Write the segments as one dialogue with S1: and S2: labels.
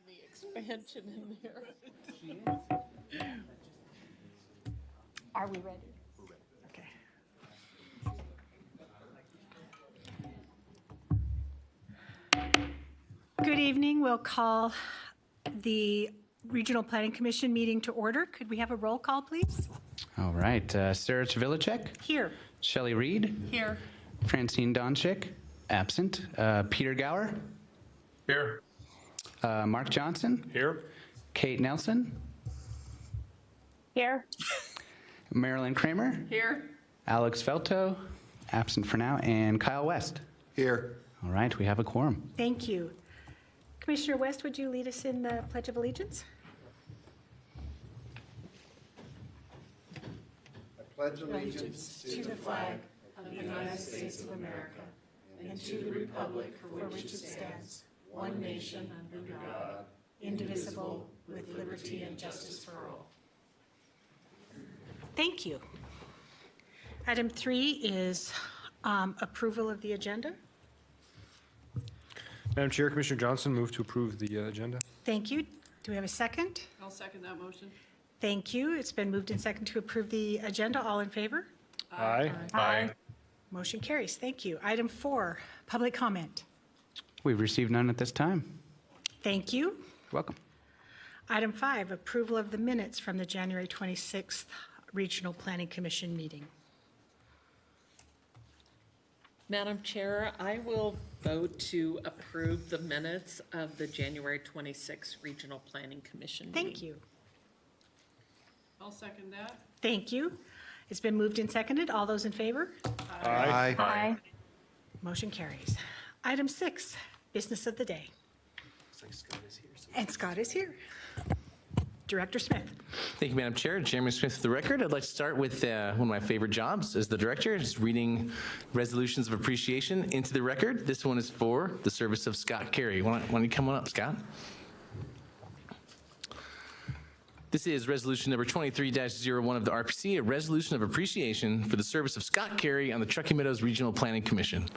S1: the expansion in there.
S2: Are we ready? Okay. Good evening. We'll call the Regional Planning Commission meeting to order. Could we have a roll call, please?
S3: All right, Sarah Chavilicek,
S2: Here.
S3: Shelley Reed,
S1: Here.
S3: Francine Donchik, absent, Peter Gower,
S4: Here.
S3: Mark Johnson,
S4: Here.
S3: Kate Nelson,
S2: Here.
S3: Marilyn Kramer,
S1: Here.
S3: Alex Felto, absent for now, and Kyle West.
S4: Here.
S3: All right, we have a quorum.
S2: Thank you. Commissioner West, would you lead us in the Pledge of Allegiance?
S5: I pledge allegiance to the flag of the United States of America and to the republic for which it stands, one nation under God, indivisible, with liberty and justice for all.
S2: Thank you. Item 3 is approval of the agenda.
S4: Madam Chair, Commissioner Johnson, move to approve the agenda.
S2: Thank you. Do we have a second?
S1: I'll second that motion.
S2: Thank you. It's been moved and second to approve the agenda. All in favor?
S4: Aye.
S2: Aye. Motion carries. Thank you. Item 4, public comment.
S3: We've received none at this time.
S2: Thank you.
S3: You're welcome.
S2: Item 5, approval of the minutes from the January 26th Regional Planning Commission meeting.
S1: Madam Chair, I will vote to approve the minutes of the January 26th Regional Planning Commission meeting.
S2: Thank you.
S1: I'll second that.
S2: Thank you. It's been moved and seconded. All those in favor?
S4: Aye.
S2: Aye. Motion carries. Item 6, business of the day. And Scott is here. Director Smith.
S6: Thank you, Madam Chair. Chairman Smith for the record. I'd like to start with one of my favorite jobs as the director, is reading resolutions of appreciation into the record. This one is for the service of Scott Carey. Why don't you come on up, Scott? This is resolution number 23-01 of the RPC, a resolution of appreciation for the service of Scott Carey on the Truckee Meadows Regional Planning Commission.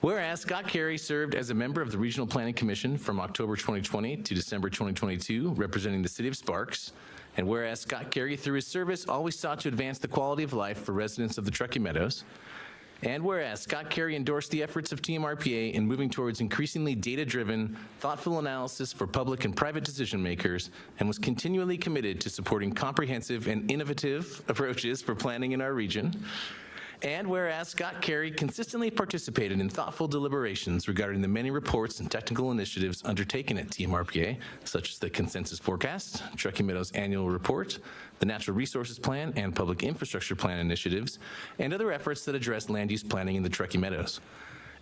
S6: Whereas Scott Carey served as a member of the Regional Planning Commission from October 2020 to December 2022, representing the city of Sparks, and whereas Scott Carey, through his service, always sought to advance the quality of life for residents of the Truckee Meadows, and whereas Scott Carey endorsed the efforts of TMRPA in moving towards increasingly data-driven, thoughtful analysis for public and private decision makers, and was continually committed to supporting comprehensive and innovative approaches for planning in our region, and whereas Scott Carey consistently participated in thoughtful deliberations regarding the many reports and technical initiatives undertaken at TMRPA, such as the Consensus Forecast, Truckee Meadows Annual Report, the Natural Resources Plan and Public Infrastructure Plan initiatives, and other efforts that address land use planning in the Truckee Meadows.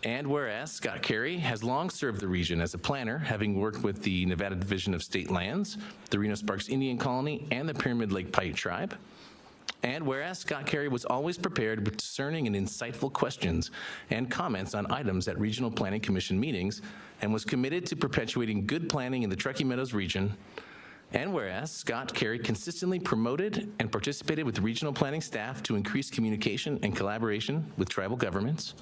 S6: And whereas Scott Carey has long served the region as a planner, having worked with the Nevada Division of State Lands, the Reno Sparks Indian Colony, and the Pyramid Lake Paiute Tribe. And whereas Scott Carey was always prepared with discerning and insightful questions and comments on items at Regional Planning Commission meetings, and was committed to perpetuating good planning in the Truckee Meadows region. And whereas Scott Carey consistently promoted and participated with regional planning staff to increase communication and collaboration with tribal governments.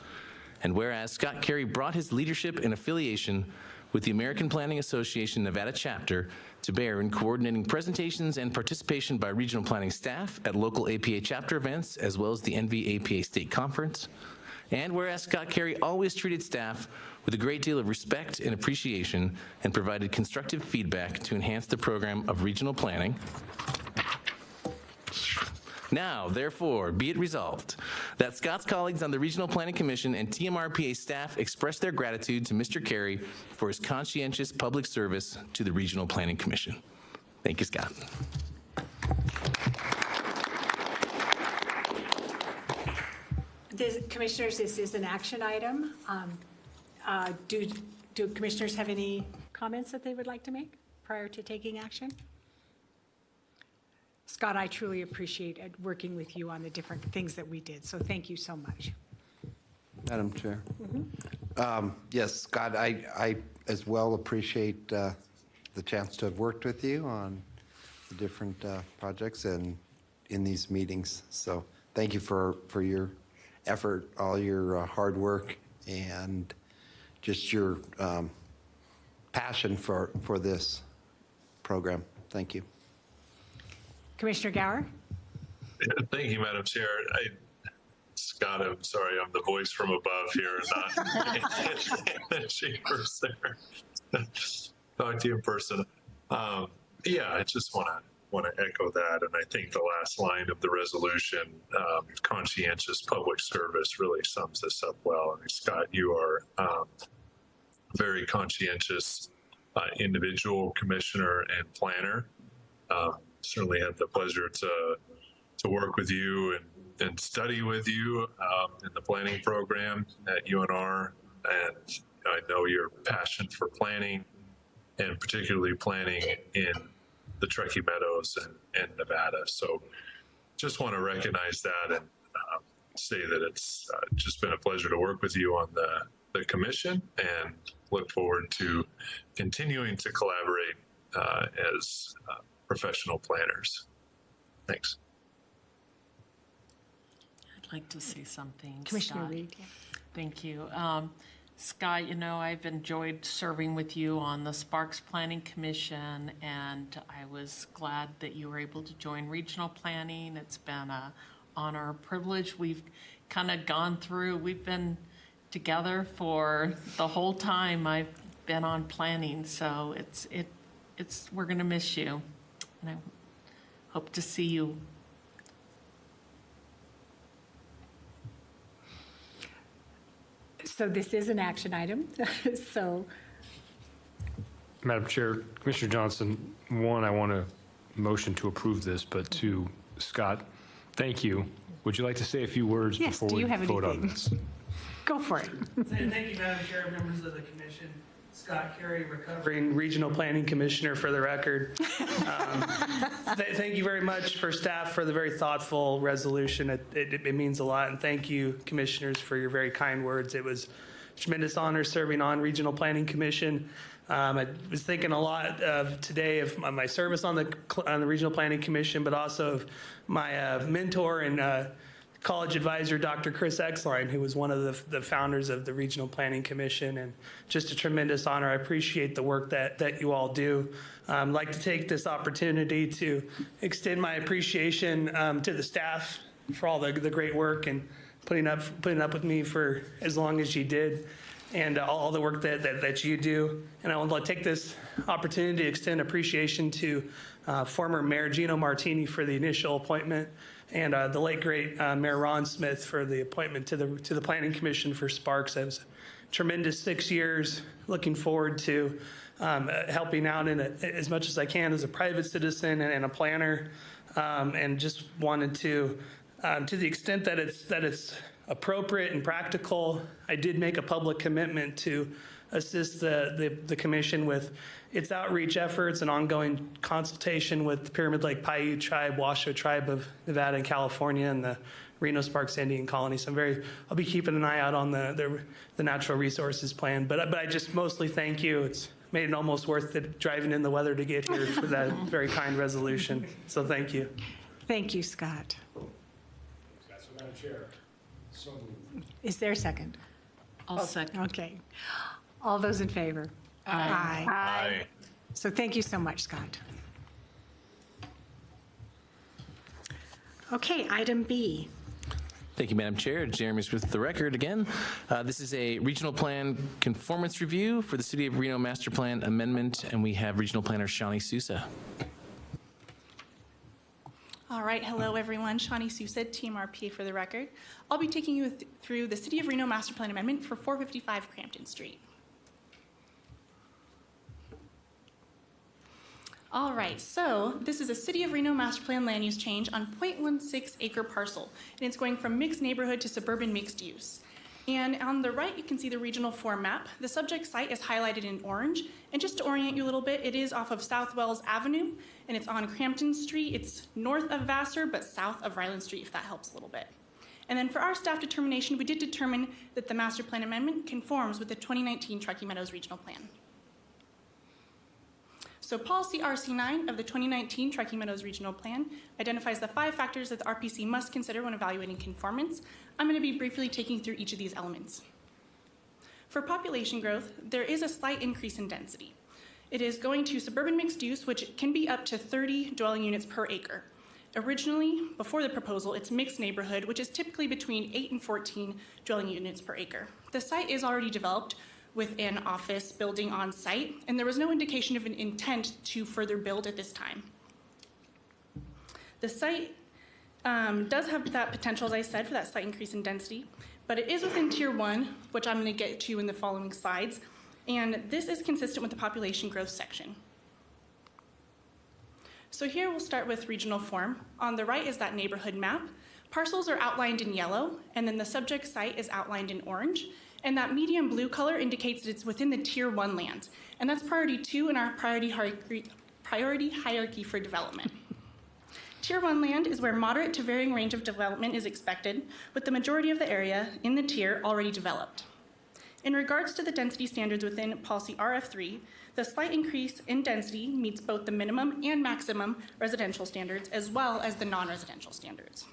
S6: And whereas Scott Carey brought his leadership and affiliation with the American Planning Association Nevada chapter to bear in coordinating presentations and participation by regional planning staff at local APA chapter events, as well as the NV-APA State Conference. And whereas Scott Carey always treated staff with a great deal of respect and appreciation and provided constructive feedback to enhance the program of regional planning. Now, therefore, be it resolved that Scott's colleagues on the Regional Planning Commission and TMRPA staff express their gratitude to Mr. Carey for his conscientious public service to the Regional Planning Commission. Thank you, Scott.
S2: Commissioners, this is an action item. Do commissioners have any comments that they would like to make prior to taking action? Scott, I truly appreciate working with you on the different things that we did, so thank you so much.
S5: Madam Chair. Yes, Scott, I as well appreciate the chance to have worked with you on the different projects and in these meetings. So thank you for your effort, all your hard work, and just your passion for this program. Thank you.
S2: Commissioner Gower?
S7: Thank you, Madam Chair. Scott, I'm sorry, I'm the voice from above here, not chambers there. Talk to you in person. Yeah, I just want to echo that, and I think the last line of the resolution, conscientious public service, really sums this up well. I mean, Scott, you are very conscientious individual, commissioner, and planner. Certainly had the pleasure to work with you and study with you in the planning program at UNR, and I know your passion for planning, and particularly planning in the Truckee Meadows and Nevada. So just want to recognize that and say that it's just been a pleasure to work with you on the commission, and look forward to continuing to collaborate as professional planners. Thanks.
S1: I'd like to say something,
S2: Commissioner
S1: Scott.
S2: Reed? Yeah.
S1: Thank you. Scott, I've enjoyed serving with you on the Sparks Planning Commission, and I was glad that you were able to join regional planning. It's been an honor, a privilege. We've kind of gone through, we've been together for the whole time I've been on planning, so we're going to miss you, and I hope to see you.
S2: So this is an action item, so
S4: Madam Chair, Commissioner Johnson, one, I want to motion to approve this, but two, Scott, thank you. Would you like to say a few words
S2: Yes,
S4: before
S2: do
S4: we
S2: you have
S4: vote on
S2: anything?
S4: this?
S2: go for it.
S8: Thank you, Madam Chair, members of the commission. Scott Carey, recovering regional planning commissioner for the record. Thank you very much for staff for the very thoughtful resolution. It means a lot, and thank you, commissioners, for your very kind words. It was a tremendous honor serving on Regional Planning Commission. I was thinking a lot of today of my service on the Regional Planning Commission, but also of my mentor and college advisor, Dr. Chris Exline, who was one of the founders of the Regional Planning Commission, and just a tremendous honor. I appreciate the work that you all do. I'd like to take this opportunity to extend my appreciation to the staff for all the great work and putting up with me for as long as you did, and all the work that you do. And I want to take this opportunity to extend appreciation to former Mayor Gino Martini for the initial appointment, and the late great Mayor Ron Smith for the appointment to the Planning Commission for Sparks. It was a tremendous 6 years. Looking forward to helping out in as much as I can as a private citizen and a planner, and just wanted to the extent that it's appropriate and practical, I did make a public commitment to assist the commission with its outreach efforts and ongoing consultation with the Pyramid Lake Paiute Tribe, Washoe Tribe of Nevada and California, and the Reno Sparks Indian Colony. So I'll be keeping an eye out on the natural resources plan. But I just mostly thank you. It's made it almost worth it driving in the weather to get here for that very kind resolution. So thank you.
S2: Thank you, Scott.
S4: Madam Chair, so moved.
S2: Is there a second?
S1: I'll second.
S2: Okay. All those in favor? Aye.
S7: Aye.
S2: So thank you so much, Scott. Okay, item B.
S6: Thank you, Madam Chair. Jeremy Smith with the record again. This is a regional plan conformance review for the City of Reno Master Plan Amendment, and we have Regional Planner Shawnee Sousa.
S9: All right, hello everyone. Shawnee Sousa, Team RP for the record. I'll be taking you through the City of Reno Master Plan Amendment for 455 Crampton Street. All right, so this is a City of Reno Master Plan land use change on 0.16 acre parcel, and it's going from mixed neighborhood to suburban mixed use. And on the right, you can see the regional form map. The subject site is highlighted in orange, and just to orient you a little bit, it is off of South Wells Avenue, and it's on Crampton Street. It's north of Vassar, but south of Ryland Street, if that helps a little bit. And then for our staff determination, we did determine that the master plan amendment conforms with the 2019 Truckee Meadows Regional Plan. So policy RC9 of the 2019 Truckee Meadows Regional Plan identifies the 5 factors that the RPC must consider when evaluating conformance. I'm going to be briefly taking through each of these elements. For population growth, there is a slight increase in density. It is going to suburban mixed use, which can be up to 30 dwelling units per acre. Originally, before the proposal, it's mixed neighborhood, which is typically between 8 and 14 dwelling units per acre. The site is already developed with an office building on site, and there was no indication of an intent to further build at this time. The site does have that potential, as I said, for that slight increase in density, but it is within Tier 1, which I'm going to get to in the following slides, and this is consistent with the population growth section. So here we'll start with regional form. On the right is that neighborhood map. Parcels are outlined in yellow, and then the subject site is outlined in orange, and that medium blue color indicates that it's within the Tier 1 land, and that's priority 2 in our priority hierarchy for development. Tier 1 land is where moderate to varying range of development is expected, with the majority of the area in the tier already developed. In regards to the density standards within policy RF3, the slight increase in density meets both the minimum and maximum residential standards, as well as the non-residential standards.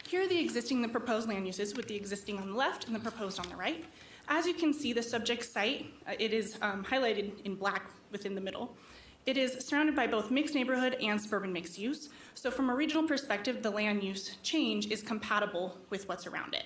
S9: Here are the proposed land uses, with the existing on the left and the proposed on the right. As you can see, the subject site, it is highlighted in black within the middle. It is surrounded by both mixed neighborhood and suburban mixed use. So from a regional perspective, the land use change is compatible with what's around it.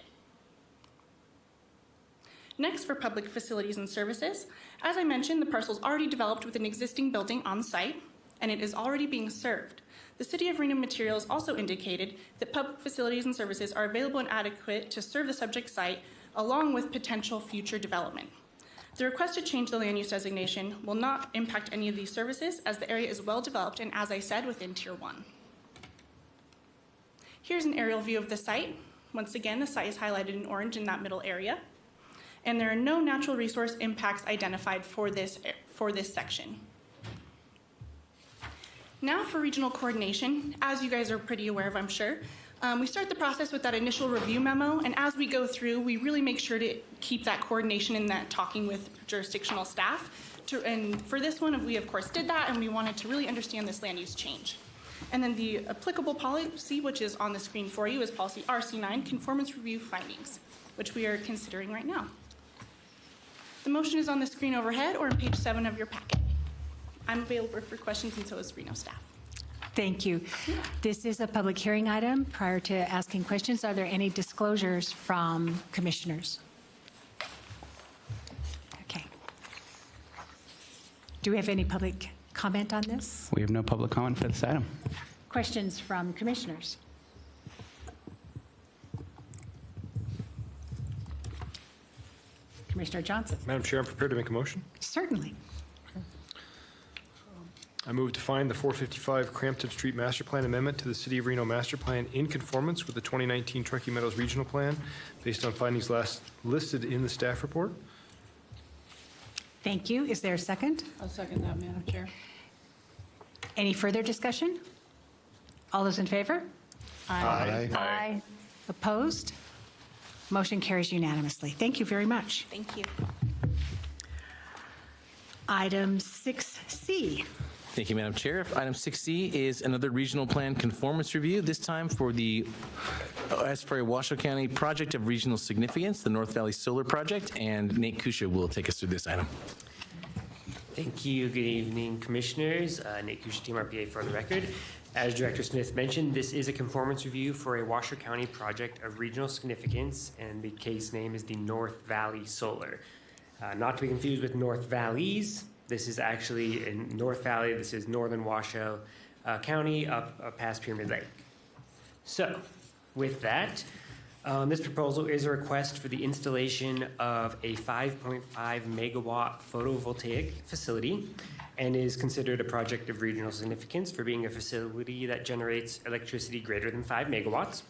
S9: Next, for public facilities and services, as I mentioned, the parcel is already developed with an existing building on site, and it is already being served. The City of Reno materials also indicated that public facilities and services are available and adequate to serve the subject site, along with potential future development. The request to change the land use designation will not impact any of these services, as the area is well developed and, as I said, within Tier 1. Here's an aerial view of the site. Once again, the site is highlighted in orange in that middle area, and there are no natural resource impacts identified for this section. Now for regional coordination, as you guys are pretty aware of, I'm sure, we start the process with that initial review memo, and as we go through, we really make sure to keep that coordination and that talking with jurisdictional staff. And for this one, we of course did that, and we wanted to really understand this land use change. And then the applicable policy, which is on the screen for you, is policy RC9, Conformance Review Findings, which we are considering right now. The motion is on the screen overhead or on page 7 of your packet. I'm available for questions, and so is Reno staff.
S2: Thank you. This is a public hearing item. Prior to asking questions, are there any disclosures from commissioners? Okay. Do we have any public comment on this?
S3: We have no public comment for this item.
S2: Questions from commissioners? Commissioner Johnson.
S4: Madam Chair, I'm prepared to make a motion.
S2: Certainly.
S4: I move to find the 455 Crampton Street Master Plan Amendment to the City of Reno Master Plan in conformance with the 2019 Truckee Meadows Regional Plan based on findings last listed in the staff report.
S2: Thank you. Is there a second?
S1: I'll second that, Madam Chair.
S2: Any further discussion? All those in favor?
S5: Aye.
S2: Aye. Opposed? Motion carries unanimously. Thank you very much.
S9: Thank you.
S2: Item 6C.
S6: Thank you, Madam Chair. Item 6C is another regional plan conformance review, this time for the Washoe County project of regional significance, the North Valley Solar Project, and Nate Kusha will take us through this item.
S10: Thank you. Good evening, Commissioners. Nate Kusha, Team RPA for the record. As Director Smith mentioned, this is a conformance review for a Washoe County project of regional significance, and the case name is the North Valley Solar. Not to be confused with North Valleys. This is actually in North Valley. This is northern Washoe County up past Pyramid Lake. So with that, this proposal is a request for the installation of a 5.5 megawatt photovoltaic facility and is considered a project of regional significance for being a facility that generates electricity greater than 5 megawatts.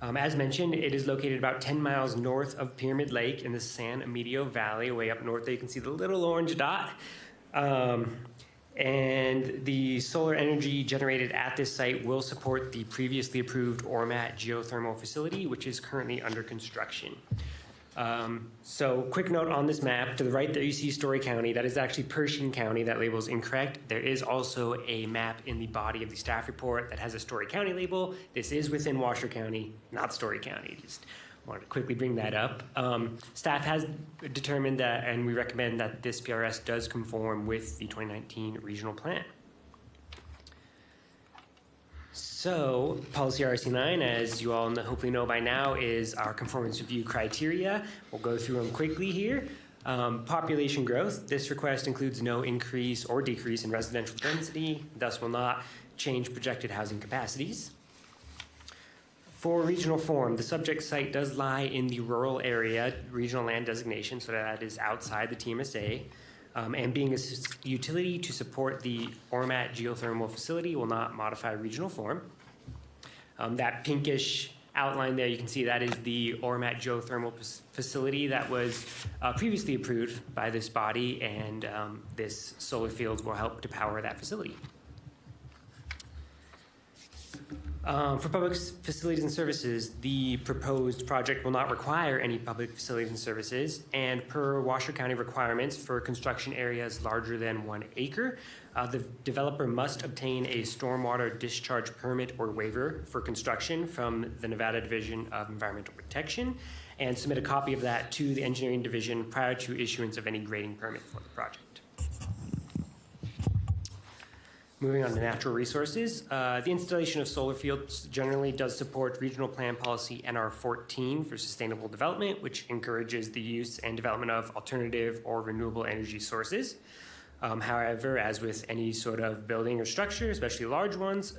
S10: As mentioned, it is located about 10 miles north of Pyramid Lake in the San Emilio Valley, way up north there. You can see the little orange dot. And the solar energy generated at this site will support the previously approved ORMAT geothermal facility, which is currently under construction. So quick note on this map, to the right there you see Story County. That is actually Pershing County. That label is incorrect. There is also a map in the body of the staff report that has a Story County label. This is within Washoe County, not Story County. Just wanted to quickly bring that up. Staff has determined that, and we recommend that this PRS does conform with the 2019 regional plan. So, policy RC9, as you all hopefully know by now, is our conformance review criteria. We'll go through them quickly here. Population growth. This request includes no increase or decrease in residential density, thus will not change projected housing capacities. For regional form, the subject site does lie in the rural area regional land designation, so that is outside the TMSA. And being a utility to support the ORMAT geothermal facility will not modify regional form. That pinkish outline there, you can see that is the ORMAT geothermal facility that was previously approved by this body, and this solar fields will help to power that facility. For public facilities and services, the proposed project will not require any public facilities and services, and per Washoe County requirements for construction areas larger than 1 acre, the developer must obtain a stormwater discharge permit or waiver for construction from the Nevada Division of Environmental Protection, and submit a copy of that to the Engineering Division prior to issuance of any grading permit for the project. Moving on to natural resources, the installation of solar fields generally does support Regional Plan Policy NR 14 for sustainable development, which encourages the use and development of alternative or renewable energy sources. However, as with any sort of building or structure, especially large ones,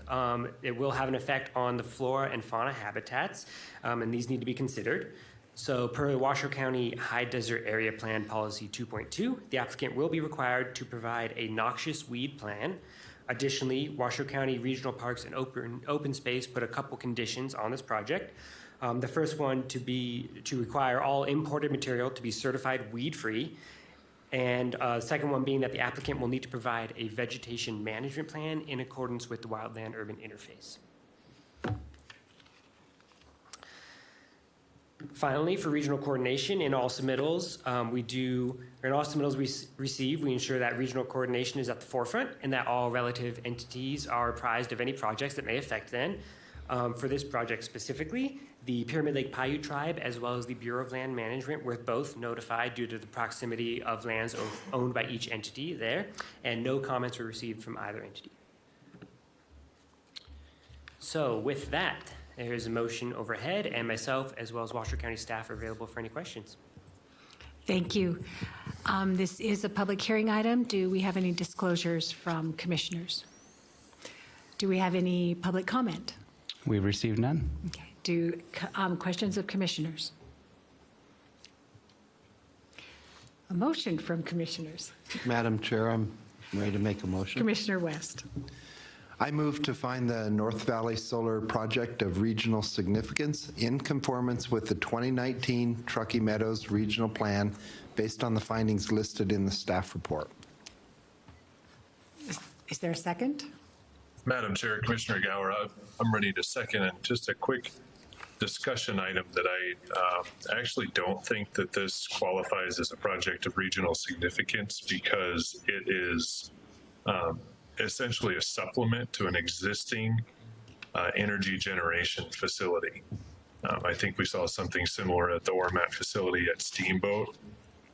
S10: it will have an effect on the flora and fauna habitats, and these need to be considered. So per the Washoe County High Desert Area Plan Policy 2.2, the applicant will be required to provide a noxious weed plan. Additionally, Washoe County Regional Parks and Open Space put a couple conditions on this project. The first one to require all imported material to be certified weed-free, and the second one being that the applicant will need to provide a vegetation management plan in accordance with the wildland-urban interface. Finally, for regional coordination, in all submittals we receive, we ensure that regional coordination is at the forefront and that all relative entities are apprised of any projects that may affect them. For this project specifically, the Pyramid Lake Paiute Tribe as well as the Bureau of Land Management were both notified due to the proximity of lands owned by each entity there, and no comments were received from either entity. So with that, there is a motion overhead, and myself, as well as Washoe County staff, are available for any questions.
S2: Thank you. This is a public hearing item. Do we have any disclosures from commissioners? Do we have any public comment?
S3: We've received none.
S2: Okay. Questions of commissioners? A motion from commissioners.
S5: Madam Chair, I'm ready to make a motion.
S2: Commissioner West.
S5: I move to find the North Valley Solar Project of regional significance in conformance with the 2019 Truckee Meadows Regional Plan based on the findings listed in the staff report.
S2: Is there a second?
S7: Madam Chair, Commissioner Gower, I'm ready to second, and just a quick discussion item that I actually don't think that this qualifies as a project of regional significance because it is essentially a supplement to an existing energy generation facility. I think we saw something similar at the ORMAT facility at Steamboat.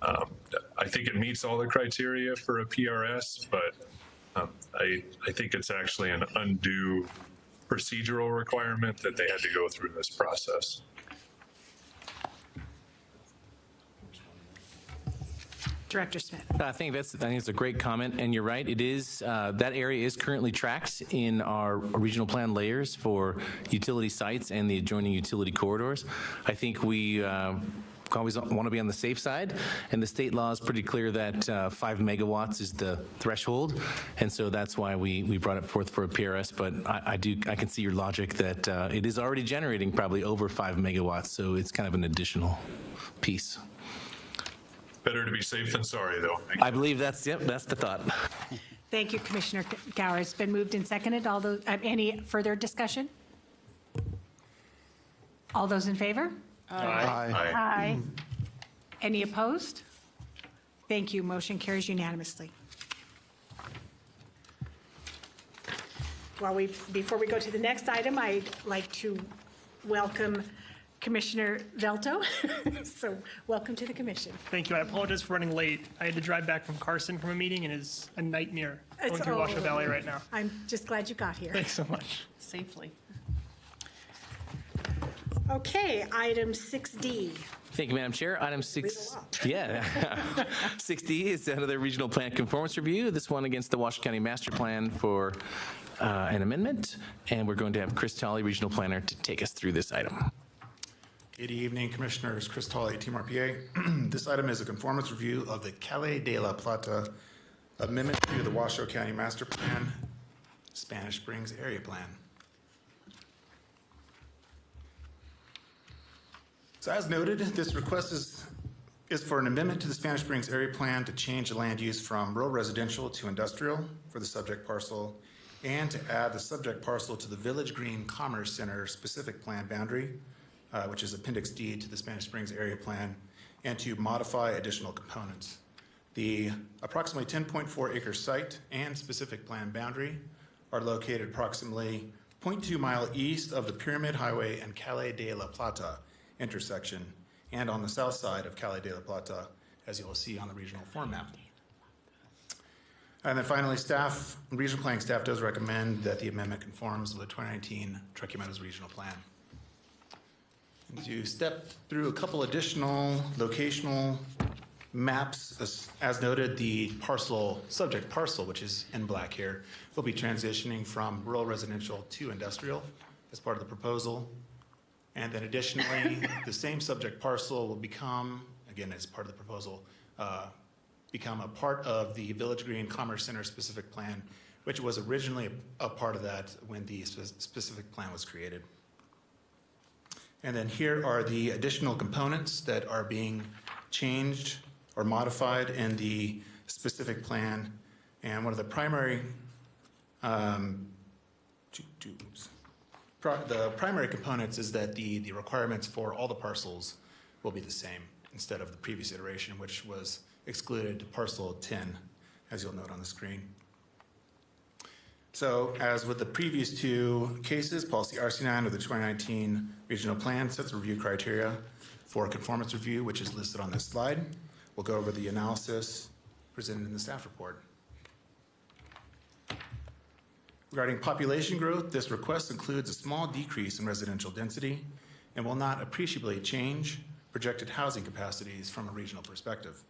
S7: I think it meets all the criteria for a PRS, but I think it's actually an undue procedural requirement that they had to go through this process.
S2: Director Smith.
S6: I think it's a great comment, and you're right. It is that area is currently tracked in our regional plan layers for utility sites and the adjoining utility corridors. I think we always want to be on the safe side, and the state law is pretty clear that 5 megawatts is the threshold, and so that's why we brought it forth for a PRS. But I can see your logic that it is already generating probably over 5 megawatts, so it's kind of an additional piece.
S7: Better to be safe than sorry, though.
S6: I believe that's the thought.
S2: Thank you, Commissioner Gower. It's been moved and seconded. All those, any further discussion? All those in favor?
S5: Aye.
S2: Aye. Any opposed? Thank you. Motion carries unanimously. Before we go to the next item, I'd like to welcome Commissioner Velto. So welcome to the commission.
S8: Thank you. I apologize for running late. I had to drive back from Carson from a meeting, and it's a nightmare going through Washoe Valley right now.
S2: I'm just glad you got here.
S8: Thanks so much.
S1: Safely.
S2: Okay, item 6D.
S6: Thank you, Madam Chair. Item
S2: Read aloud.
S6: 6D is another regional plan conformance review. This one against the Washoe County Master Plan for an amendment. And we're going to have Chris Tolley, Regional Planner, to take us through this item.
S11: Good evening, Commissioners. Chris Tolley, Team RPA. This item is a conformance review of the Calle de la Plata amendment to the Washoe County Master Plan, Spanish Springs Area Plan. So as noted, this request is for an amendment to the Spanish Springs Area Plan to change the land use from rural residential to industrial for the subject parcel, and to add the subject parcel to the Village Green Commerce Center specific plan boundary, which is Appendix D to the Spanish Springs Area Plan, and to modify additional components. The approximately 10.4 acre site and specific plan boundary are located approximately 0.2 mile east of the Pyramid Highway and Calle de la Plata intersection, and on the south side of Calle de la Plata, as you will see on the regional form map. And then finally, regional planning staff does recommend that the amendment conforms with the 2019 Truckee Meadows Regional Plan. And to step through a couple additional locational maps, as noted, the subject parcel, which is in black here, will be transitioning from rural residential to industrial as part of the proposal. And then additionally, the same subject parcel will become, again, as part of the proposal, become a part of the Village Green Commerce Center specific plan, which was originally a part of that when the specific plan was created. And then here are the additional components that are being changed or modified in the specific plan. And one of the primary, the primary components is that the requirements for all the parcels will be the same instead of the previous iteration, which was excluded parcel 10, as you'll note on the screen. So as with the previous two cases, policy RC9 of the 2019 regional plan sets review criteria for conformance review, which is listed on this slide. We'll go over the analysis presented in the staff report. Regarding population growth, this request includes a small decrease in residential density and will not appreciably change projected housing capacities from a regional perspective.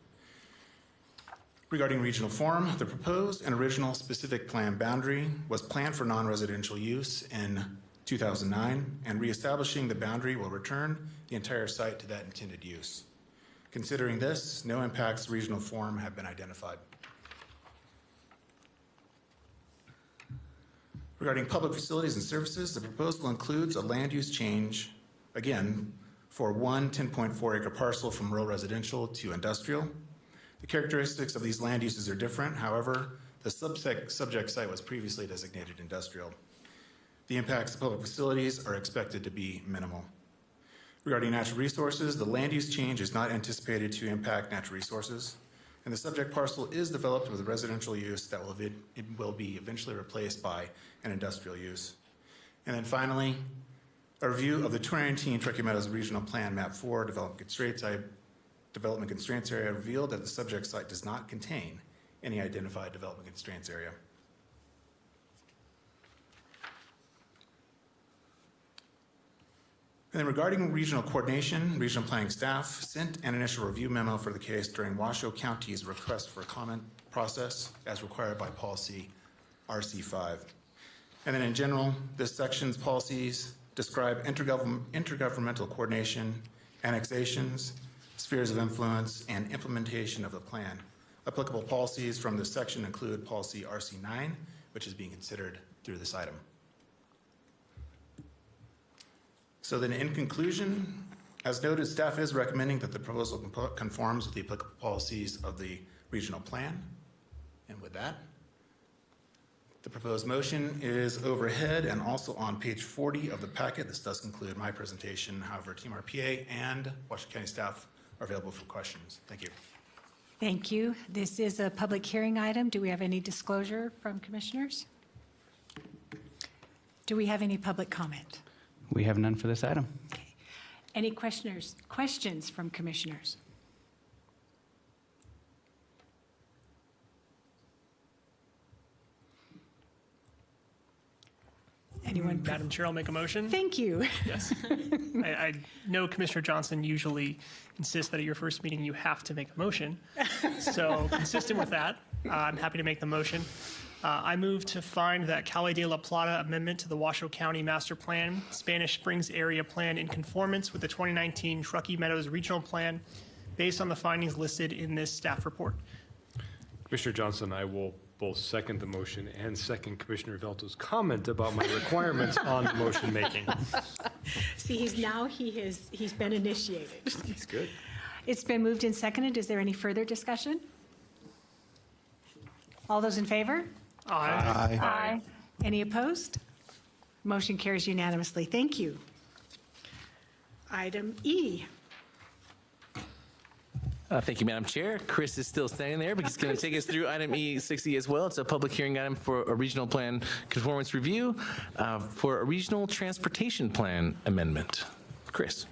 S11: Regarding regional form, the proposed and original specific plan boundary was planned for non-residential use in 2009, and reestablishing the boundary will return the entire site to that intended use. Considering this, no impacts to regional form have been identified. Regarding public facilities and services, the proposal includes a land use change, again, for one 10.4 acre parcel from rural residential to industrial. The characteristics of these land uses are different. However, the subject site was previously designated industrial. The impacts to public facilities are expected to be minimal. Regarding natural resources, the land use change is not anticipated to impact natural resources, and the subject parcel is developed with a residential use that will be eventually replaced by an industrial use. And then finally, a review of the 2019 Truckee Meadows Regional Plan Map 4 Development Constraints Area revealed that the subject site does not contain any identified development constraints area. And then regarding regional coordination, regional planning staff sent an initial review memo for the case during Washoe County's request for a comment process as required by policy RC5. And then in general, this section's policies describe intergovernmental coordination, annexations, spheres of influence, and implementation of the plan. Applicable policies from this section include policy RC9, which is being considered through this item. So then in conclusion, as noted, staff is recommending that the proposal conforms with the applicable policies of the regional plan. And with that, the proposed motion is overhead and also on page 40 of the packet. This does conclude my presentation. However, Team RPA and Washoe County staff are available for questions. Thank you.
S2: Thank you. This is a public hearing item. Do we have any disclosure from commissioners? Do we have any public comment?
S3: We have none for this item.
S2: Okay. Any questions from commissioners? Anyone?
S8: Madam Chair, I'll make a motion.
S2: Thank you.
S8: Yes. I know Commissioner Johnson usually insists that at your first meeting you have to make a motion. So consistent with that, I'm happy to make the motion. I move to find that Calle de la Plata amendment to the Washoe County Master Plan, Spanish Springs Area Plan in conformance with the 2019 Truckee Meadows Regional Plan based on the findings listed in this staff report.
S4: Commissioner Johnson, I will both second the motion and second Commissioner Velto's comment about my requirements on the motion making.
S2: See, he's been initiated.
S4: That's good.
S2: It's been moved and seconded. Is there any further discussion? All those in favor?
S8: Aye.
S2: Aye. Any opposed? Motion carries unanimously. Thank you. Item E.
S6: Thank you, Madam Chair. Chris is still standing there, but he's going to take us through item E60 as well. It's a public hearing item for a regional plan conformance review for a regional transportation plan amendment. Chris.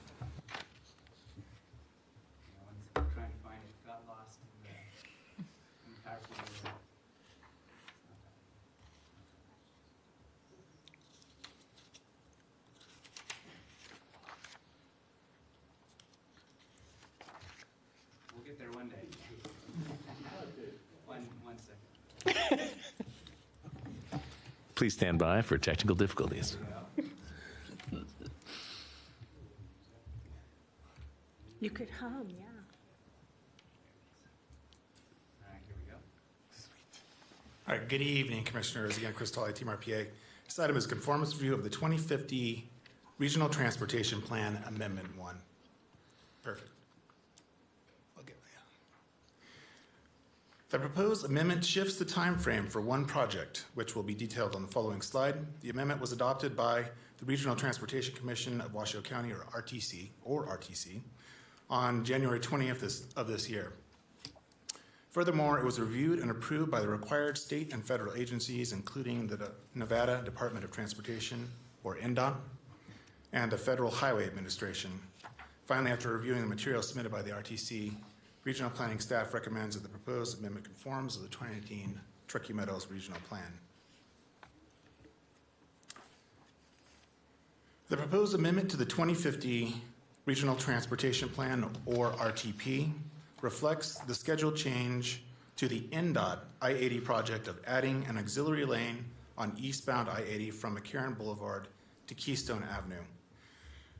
S3: Trying to find it, got lost in the PowerPoint. We'll get there one day. One second.
S6: Please stand by for technical difficulties.
S2: You could hum, yeah.
S3: All right, here we go.
S11: All right, good evening, Commissioners. Again, Chris Tolley, Team RPA. This item is conformance review of the 2050 Regional Transportation Plan Amendment 1. Perfect. I'll get the proposed amendment shifts the time frame for one project, which will be detailed on the following slide. The amendment was adopted by the Regional Transportation Commission of Washoe County, or RTC, on January 20th of this year. Furthermore, it was reviewed and approved by the required state and federal agencies, including the Nevada Department of Transportation, or NDOT, and the Federal Highway Administration. Finally, after reviewing the material submitted by the RTC, Regional Planning staff recommends that the proposed amendment conforms with the 2019 Truckee Meadows Regional Plan. The proposed amendment to the 2050 Regional Transportation Plan, or RTP, reflects the schedule change to the NDOT I-80 project of adding an auxiliary lane on eastbound I-80 from McCarran Boulevard to Keystone Avenue.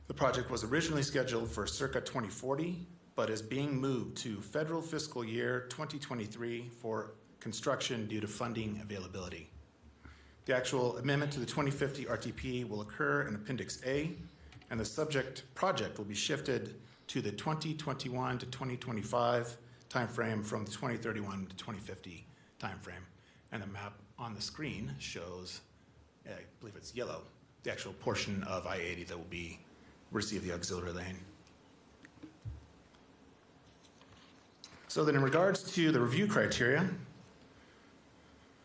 S11: The project was originally scheduled for circa 2040, but is being moved to federal fiscal year 2023 for construction due to funding availability. The actual amendment to the 2050 RTP will occur in Appendix A, and the subject project will be shifted to the 2021 to 2025 timeframe from the 2031 to 2050 timeframe. And the map on the screen shows, I believe it's yellow, the actual portion of I-80 that will receive the auxiliary lane. So then in regards to the review criteria,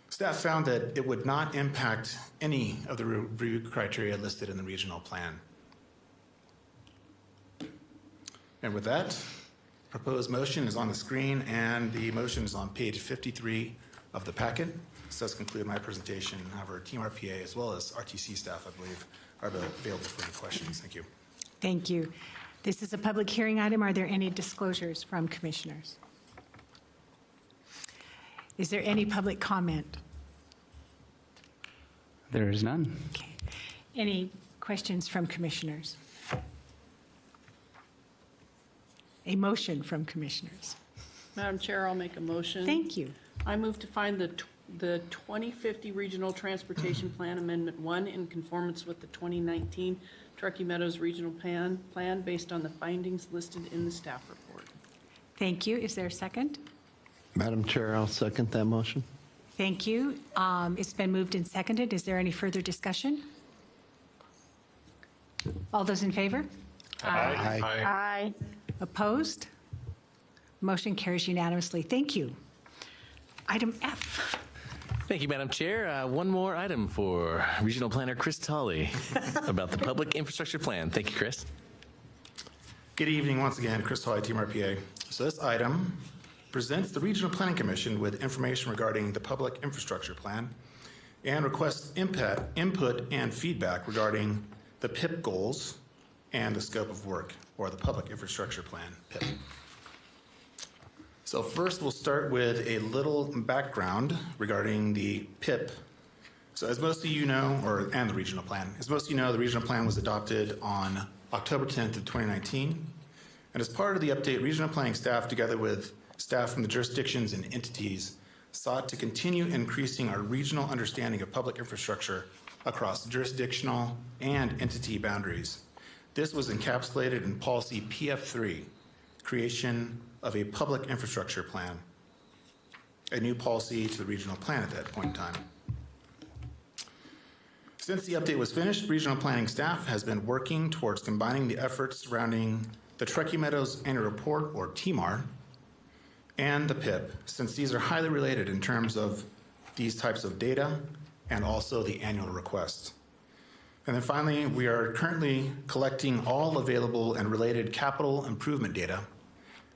S11: staff found that it would not impact any of the review criteria listed in the regional plan. And with that, proposed motion is on the screen, and the motion is on page 53 of the packet. This does conclude my presentation. However, Team RPA as well as RTC staff, I believe, are available for any questions. Thank you.
S2: Thank you. This is a public hearing item. Are there any disclosures from commissioners? Is there any public comment?
S3: There is none.
S2: Okay. Any questions from commissioners? A motion from commissioners.
S12: Madam Chair, I'll make a motion.
S2: Thank you.
S12: I move to find the 2050 Regional Transportation Plan Amendment 1 in conformance with the 2019 Truckee Meadows Regional Plan based on the findings listed in the staff report.
S2: Thank you. Is there a second?
S5: Madam Chair, I'll second that motion.
S2: Thank you. It's been moved and seconded. Is there any further discussion? All those in favor?
S5: Aye.
S12: Aye.
S2: Opposed? Motion carries unanimously. Thank you. Item F.
S6: Thank you, Madam Chair. One more item for Regional Planner Chris Tolley about the public infrastructure plan. Thank you, Chris.
S11: Good evening once again, Chris Hoy, Team RPA. So this item presents the Regional Planning Commission with information regarding the public infrastructure plan and requests input and feedback regarding the PIP goals and the scope of work, or the public infrastructure plan, PIP. So first we'll start with a little background regarding the PIP. So as most of you know, and the regional plan, as most of you know, the regional plan was adopted on October 10th of 2019. And as part of the update, regional planning staff, together with staff from the jurisdictions and entities, sought to continue increasing our regional understanding of public infrastructure across jurisdictional and entity boundaries. This was encapsulated in policy PF3, creation of a public infrastructure plan, a new policy to the regional plan at that point in time. Since the update was finished, regional planning staff has been working towards combining the efforts surrounding the Truckee Meadows Annual Report, or TMAR, and the PIP, since these are highly related in terms of these types of data and also the annual requests. And then finally, we are currently collecting all available and related capital improvement data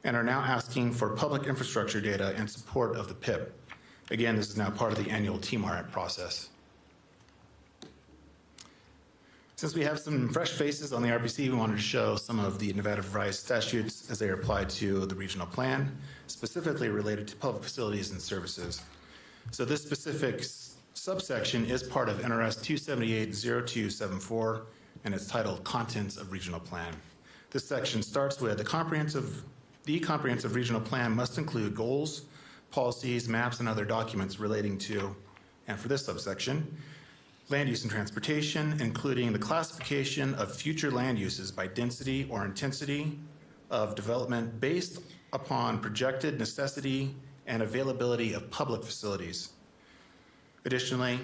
S11: and are now asking for public infrastructure data in support of the PIP. Again, this is now part of the annual TMAR process. Since we have some fresh faces on the RPC, we wanted to show some of the Nevada revised statutes as they are applied to the regional plan, specifically related to public facilities and services. So this specific subsection is part of NRS 278-0274, and it's titled Contents of Regional Plan. This section starts with the comprehensive regional plan must include goals, policies, maps, and other documents relating to, and for this subsection, land use and transportation, including the classification of future land uses by density or intensity of development based upon projected necessity and availability of public facilities. Additionally,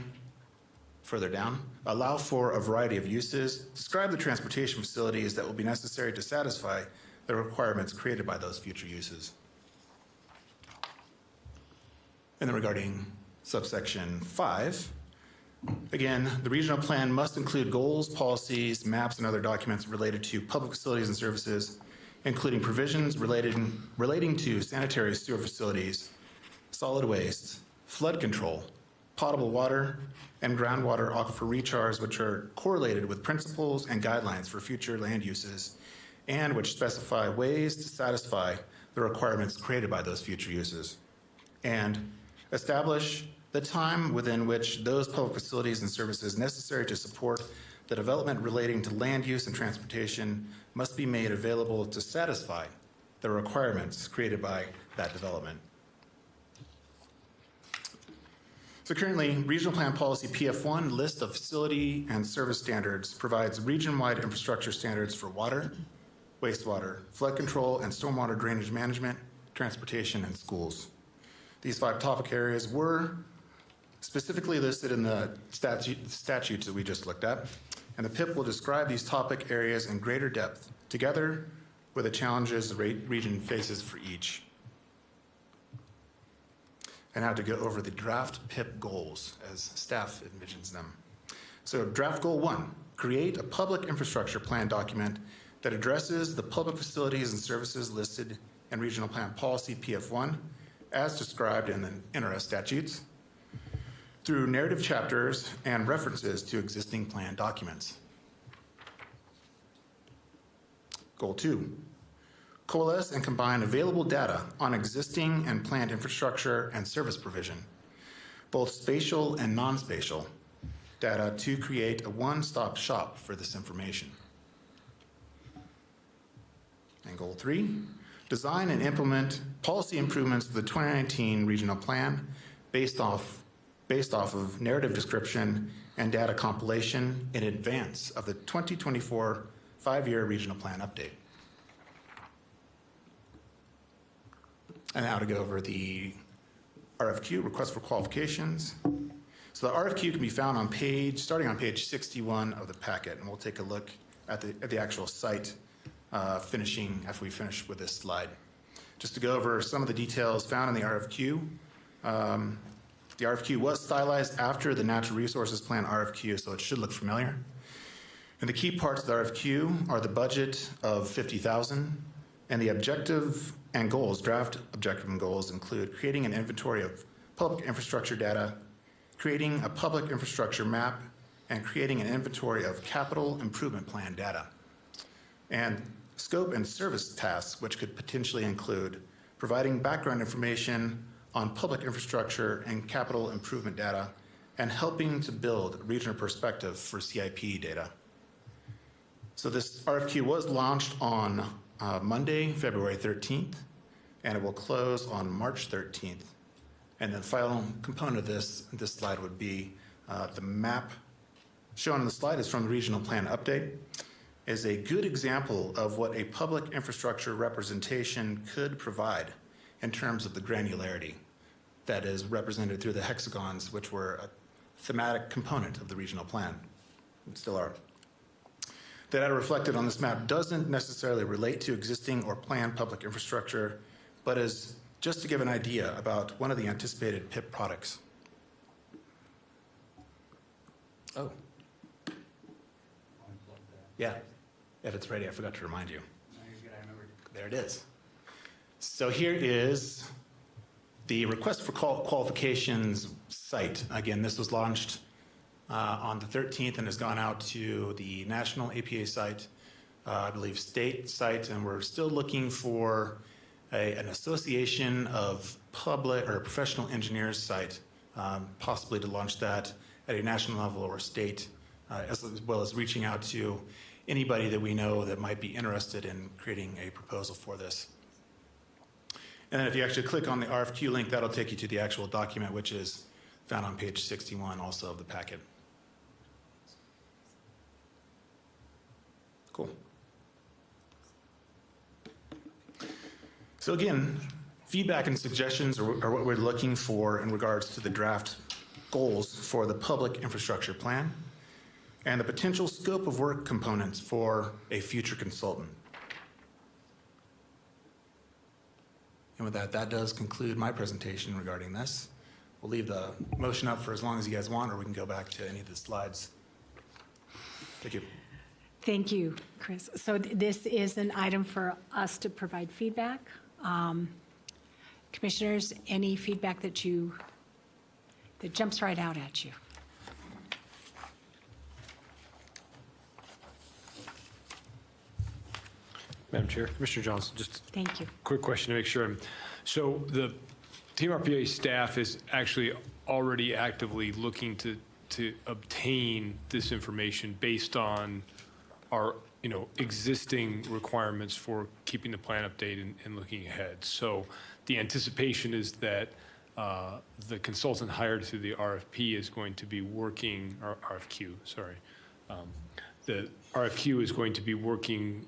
S11: further down, allow for a variety of uses, describe the transportation facilities that will be necessary to satisfy the requirements created by those future uses. And then regarding subsection 5, again, the regional plan must include goals, policies, maps, and other documents related to public facilities and services, including provisions relating to sanitary sewer facilities, solid waste, flood control, potable water, and groundwater aquifer recharge, which are correlated with principles and guidelines for future land uses, and which specify ways to satisfy the requirements created by those future uses. And establish the time within which those public facilities and services necessary to support the development relating to land use and transportation must be made available to satisfy the requirements created by that development. So currently, Regional Plan Policy PF1, list of facility and service standards, provides region-wide infrastructure standards for water, wastewater, flood control, and stormwater drainage management, transportation, and schools. These 5 topic areas were specifically listed in the statutes that we just looked at, and the PIP will describe these topic areas in greater depth, together with the challenges the region faces for each. And now to go over the draft PIP goals as staff envisions them. So draft goal 1, create a public infrastructure plan document that addresses the public facilities and services listed in Regional Plan Policy PF1 as described in the NRS statutes through narrative chapters and references to existing plan documents. Goal 2, coalesce and combine available data on existing and planned infrastructure and service provision, both spatial and non-spatial data, to create a one-stop shop for this information. And goal 3, design and implement policy improvements to the 2019 regional plan based off of narrative description and data compilation in advance of the 2024 5-year regional plan update. And now to go over the RFQ, request for qualifications. So the RFQ can be found on starting on page 61 of the packet, and we'll take a look at the actual site after we finish with this slide. Just to go over some of the details found in the RFQ. The RFQ was stylized after the Natural Resources Plan RFQ, so it should look familiar. And the key parts of the RFQ are the budget of $50,000, and the objective and goals, draft objective and goals include creating an inventory of public infrastructure data, creating a public infrastructure map, and creating an inventory of capital improvement plan data. And scope and service tasks, which could potentially include providing background information on public infrastructure and capital improvement data, and helping to build a regional perspective for CIP data. So this RFQ was launched on Monday, February 13th, and it will close on March 13th. And the final component of this slide would be the map shown on the slide is from the regional plan update, is a good example of what a public infrastructure representation could provide in terms of the granularity that is represented through the hexagons, which were a thematic component of the regional plan, and still are. The data reflected on this map doesn't necessarily relate to existing or planned public infrastructure, but is just to give an idea about one of the anticipated PIP products. Oh. Yeah, if it's ready, I forgot to remind you.
S3: No, you're good, I remembered.
S11: There it is. So here is the request for qualifications site. Again, this was launched on the 13th and has gone out to the national APA site, I believe state site, and we're still looking for an association of public or professional engineers site, possibly to launch that at a national level or state, as well as reaching out to anybody that we know that might be interested in creating a proposal for this. And then if you actually click on the RFQ link, that'll take you to the actual document, which is found on page 61 also of the packet. Cool. So again, feedback and suggestions are what we're looking for in regards to the draft goals for the public infrastructure plan and the potential scope of work components for a future consultant. And with that, that does conclude my presentation regarding this. We'll leave the motion up for as long as you guys want, or we can go back to any of the slides. Thank you.
S2: Thank you, Chris. So this is an item for us to provide feedback. Commissioners, any feedback that jumps right out at you?
S4: Madam Chair, Commissioner Johnson, just
S2: Thank you.
S4: quick question to make sure. So the TMRPA staff is actually already actively looking to obtain this information based on our, existing requirements for keeping the plan updated and looking ahead. So the anticipation is that the consultant hired through the RFP is going to be working, or RFQ, sorry. The RFQ is going to be working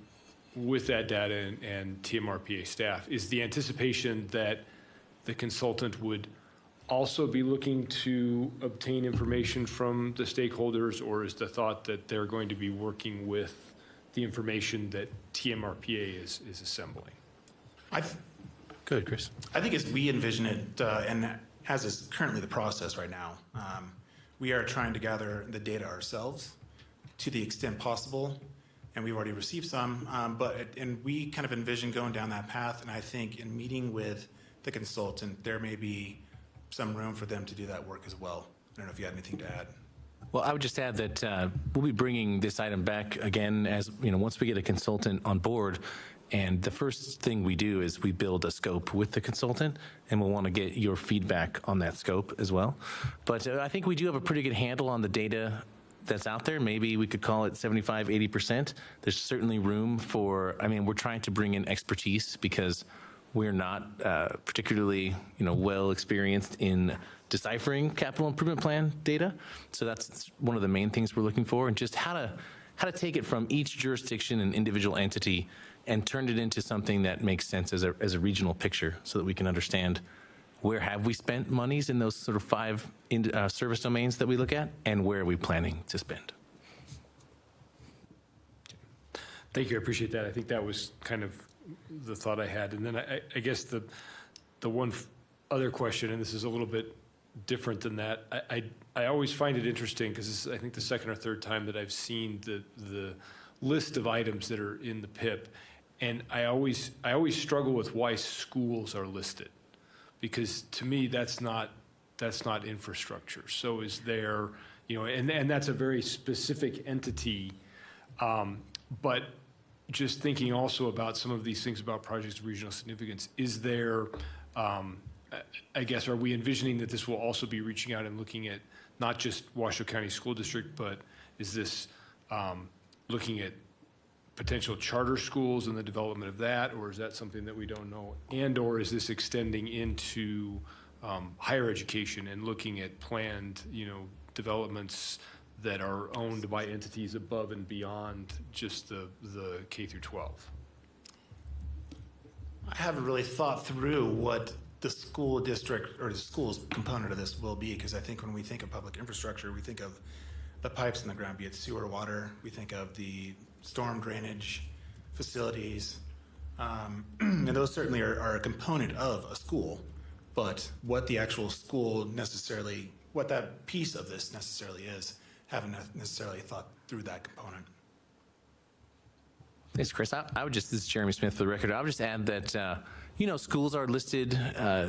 S4: with that data and TMRPA staff. Is the anticipation that the consultant would also be looking to obtain information from the stakeholders, or is the thought that they're going to be working with the information that TMRPA is assembling?
S6: Go ahead, Chris.
S11: I think as we envision it, and as is currently the process right now, we are trying to gather the data ourselves to the extent possible, and we've already received some, and we kind of envision going down that path, and I think in meeting with the consultant, there may be some room for them to do that work as well. I don't know if you had anything to add.
S6: Well, I would just add that we'll be bringing this item back again as, once we get a consultant on board. And the first thing we do is we build a scope with the consultant, and we'll want to get your feedback on that scope as well. But I think we do have a pretty good handle on the data that's out there. Maybe we could call it 75, 80%. There's certainly room for, we're trying to bring in expertise because we're not particularly, well experienced in deciphering capital improvement plan data. So that's one of the main things we're looking for, and just how to take it from each jurisdiction and individual entity and turn it into something that makes sense as a regional picture, so that we can understand where have we spent monies in those sort of 5 service domains that we look at, and where are we planning to spend.
S4: Thank you, I appreciate that. I think that was kind of the thought I had. And then I guess the one other question, and this is a little bit different than that. I always find it interesting because this is, I think, the second or third time that I've seen the list of items that are in the PIP. And I always struggle with why schools are listed, because to me, that's not infrastructure. So is there, and that's a very specific entity. But just thinking also about some of these things about projects of regional significance, is there, I guess, are we envisioning that this will also be reaching out and looking at not just Washoe County School District, but is this looking at potential charter schools and the development of that, or is that something that we don't know? And or is this extending into higher education and looking at planned, developments that are owned by entities above and beyond just the K through 12?
S11: I haven't really thought through what the school district or the school's component of this will be, because I think when we think of public infrastructure, we think of the pipes in the ground, be it sewer, water. We think of the storm drainage facilities, and those certainly are a component of a school. But what the actual school necessarily, what that piece of this necessarily is, haven't necessarily thought through that component.
S6: Thanks, Chris. I would just, this is Jeremy Smith for the record, I would just add that, schools are listed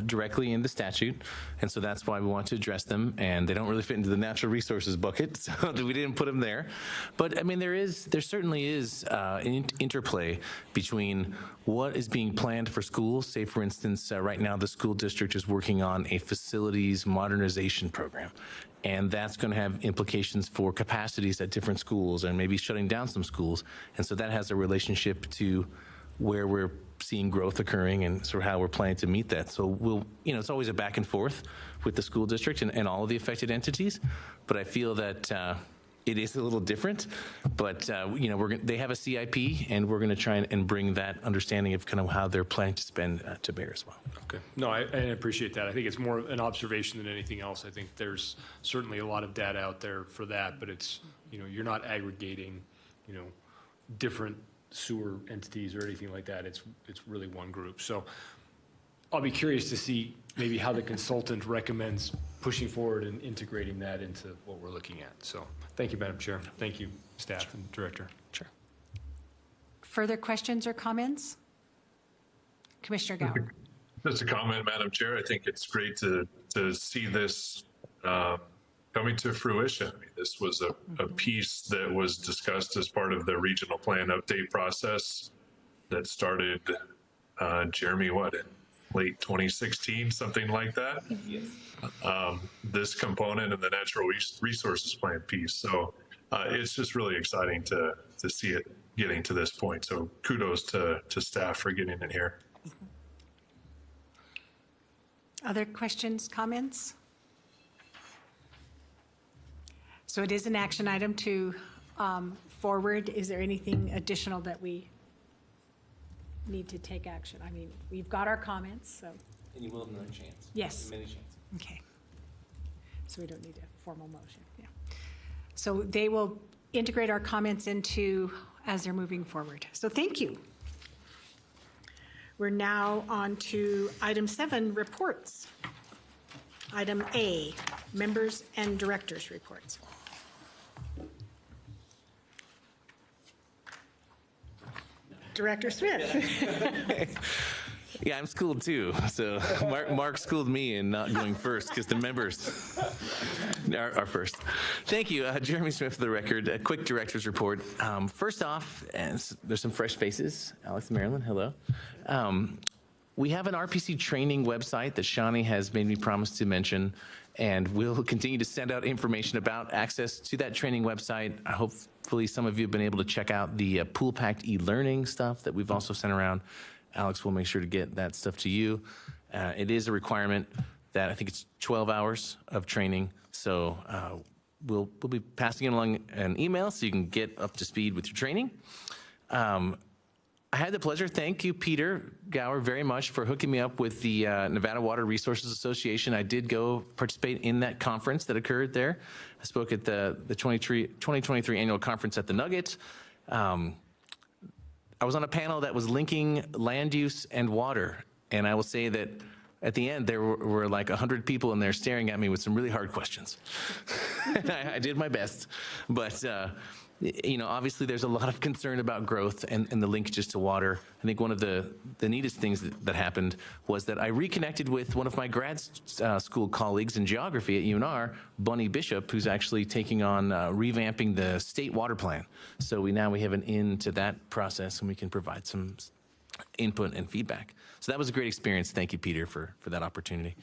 S6: directly in the statute, and so that's why we want to address them, and they don't really fit into the natural resources bucket, so we didn't put them there. But, I mean, there certainly is an interplay between what is being planned for schools. Say, for instance, right now the school district is working on a facilities modernization program, and that's going to have implications for capacities at different schools and maybe shutting down some schools, and so that has a relationship to where we're seeing growth occurring and sort of how we're planning to meet that. So it's always a back and forth with the school district and all of the affected entities, but I feel that it is a little different, but they have a CIP, and we're going to try and bring that understanding of kind of how they're planning to spend to bear as well.
S4: Okay. No, I appreciate that. I think it's more an observation than anything else. I think there's certainly a lot of data out there for that, but it's, you're not aggregating, different sewer entities or anything like that. It's really one group. So I'll be curious to see maybe how the consultant recommends pushing forward and integrating that into what we're looking at. So thank you, Madam Chair. Thank you, staff and director.
S6: Sure.
S2: Further questions or comments? Commissioner Gower.
S7: Just a comment, Madam Chair. I think it's great to see this coming to fruition. I mean, this was a piece that was discussed as part of the regional plan update process that started, Jeremy, in late 2016, something like that? Yes. This component of the natural resources plan piece. So it's just really exciting to see it getting to this point. So kudos to staff for getting it here.
S2: Other questions, comments? So it is an action item to forward. Is there anything additional that we need to take action? I mean, we've got our comments, so.
S6: And you will have another chance.
S2: Yes.
S6: Many chances.
S2: Okay. So we don't need a formal motion, yeah. So they will integrate our comments into as they're moving forward. So thank you. We're now on to item 7, reports. Item A, members and directors' reports. Director Smith.
S6: Yeah, I'm schooled too. So Mark schooled me in not going first because the members are first. Thank you, Jeremy Smith for the record. A quick director's report. First off, and there's some fresh faces. Alex and Marilyn, hello. We have an RPC training website that Shani has made me promise to mention, and we'll continue to send out information about access to that training website. Hopefully some of you have been able to check out the pool-packed e-learning stuff that we've also sent around. Alex will make sure to get that stuff to you. It is a requirement that I think it's 12 hours of training, so we'll be passing it along an email so you can get up to speed with your training. I had the pleasure, thank you, Peter Gower, very much for hooking me up with the Nevada Water Resources Association. I did go participate in that conference that occurred there. I spoke at the 2023 annual conference at the Nugget. I was on a panel that was linking land use and water, and I will say that at the end, there were like 100 people in there staring at me with some really hard questions. I did my best, but obviously there's a lot of concern about growth and the linkages to water. I think one of the neatest things that happened was that I reconnected with one of my grad school colleagues in geography at UNR, Bunny Bishop, who's actually taking on revamping the state water plan. So we have an in to that process, and we can provide some input and feedback. So that was a great experience. Thank you, Peter, for that opportunity.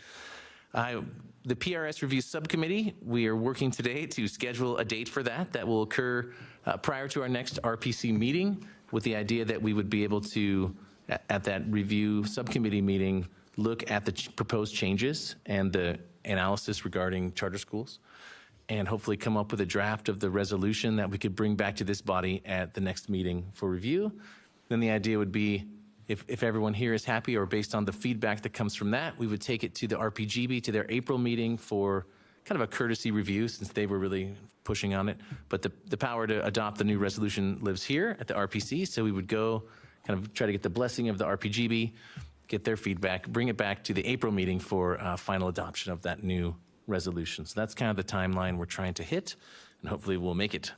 S6: The PRS Review Subcommittee, we are working today to schedule a date for that will occur prior to our next RPC meeting, with the idea that we would be able to, at that review subcommittee meeting, look at the proposed changes and the analysis regarding charter schools, and hopefully come up with a draft of the resolution that we could bring back to this body at the next meeting for review. Then the idea would be, if everyone here is happy, or based on the feedback that comes from that, we would take it to the RPGB, to their April meeting, for kind of a courtesy review, since they were really pushing on it. But the power to adopt the new resolution lives here at the RPC, so we would go kind of try to get the blessing of the RPGB, get their feedback, bring it back to the April meeting for final adoption of that new resolution. So that's kind of the timeline we're trying to hit, and hopefully we'll make it.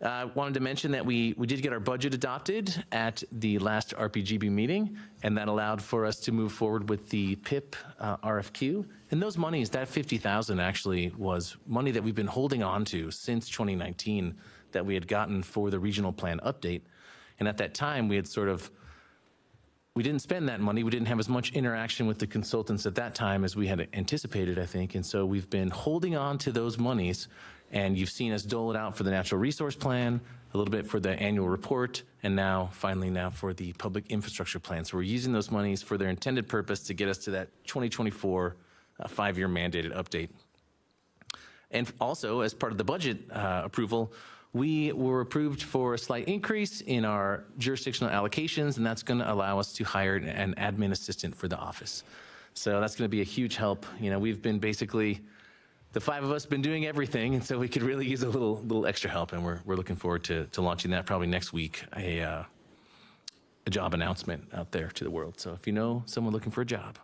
S6: Wanted to mention that we did get our budget adopted at the last RPGB meeting, and that allowed for us to move forward with the PIP RFQ. And those monies, that $50,000 actually was money that we've been holding on to since 2019 that we had gotten for the regional plan update. And at that time, we didn't spend that money. We didn't have as much interaction with the consultants at that time as we had anticipated, I think. And so we've been holding on to those monies, and you've seen us dole it out for the natural resource plan, a little bit for the annual report, and finally for the public infrastructure plan. So we're using those monies for their intended purpose to get us to that 2024 5-year mandated update. And also, as part of the budget approval, we were approved for a slight increase in our jurisdictional allocations, and that's going to allow us to hire an admin assistant for the office. So that's going to be a huge help. We've been basically, the 5 of us been doing everything, and so we could really use a little extra help, and we're looking forward to launching that probably next week, a job announcement out there to the world. So if you know someone looking for a job,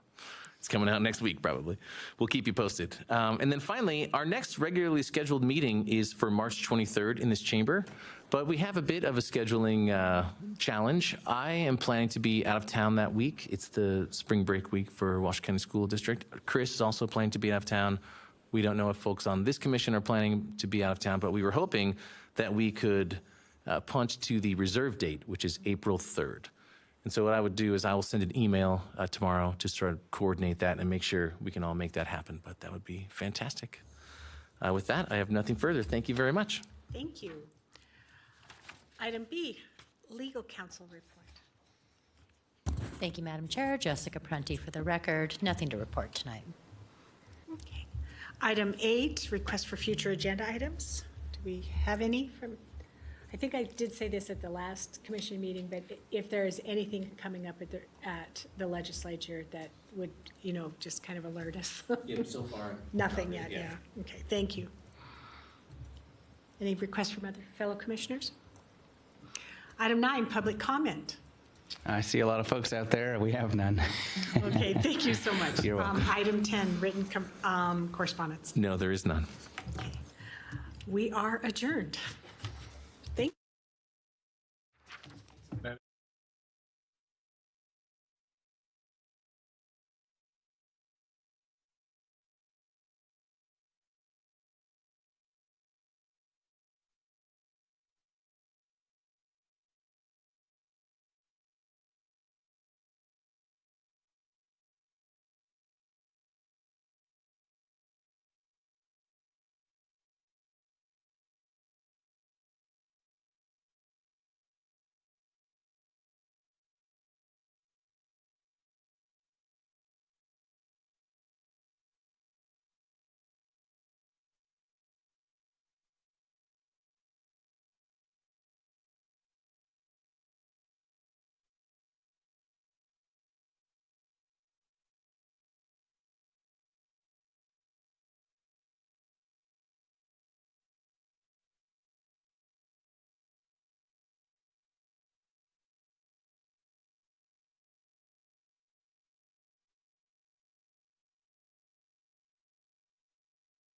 S6: it's coming out next week, probably. We'll keep you posted. And then finally, our next regularly scheduled meeting is for March 23rd in this chamber, but we have a bit of a scheduling challenge. I am planning to be out of town that week. It's the spring break week for Washington County School District. Chris is also planning to be out of town. We don't know if folks on this commission are planning to be out of town, but we were hoping that we could punt to the reserve date, which is April 3rd. And so what I would do is I will send an email tomorrow to sort of coordinate that and make sure we can all make that happen. But that would be fantastic. With that, I have nothing further. Thank you very much.
S2: Thank you. Item B, legal counsel report.
S13: Thank you, Madam Chair. Jessica Prunty for the record. Nothing to report tonight.
S2: Okay. Item 8, request for future agenda items. Do we have any from? I think I did say this at the last commission meeting, but if there is anything coming up at the legislature that would, just kind of alert us.
S6: Yeah, so far.
S2: Nothing yet, yeah. Okay, thank you. Any requests from other fellow commissioners? Item 9, public comment.
S3: I see a lot of folks out there. We have none.
S2: Okay, thank you so much.
S3: You're welcome.
S2: Item 10, written correspondence.
S6: No, there is none.
S2: Okay. We are adjourned.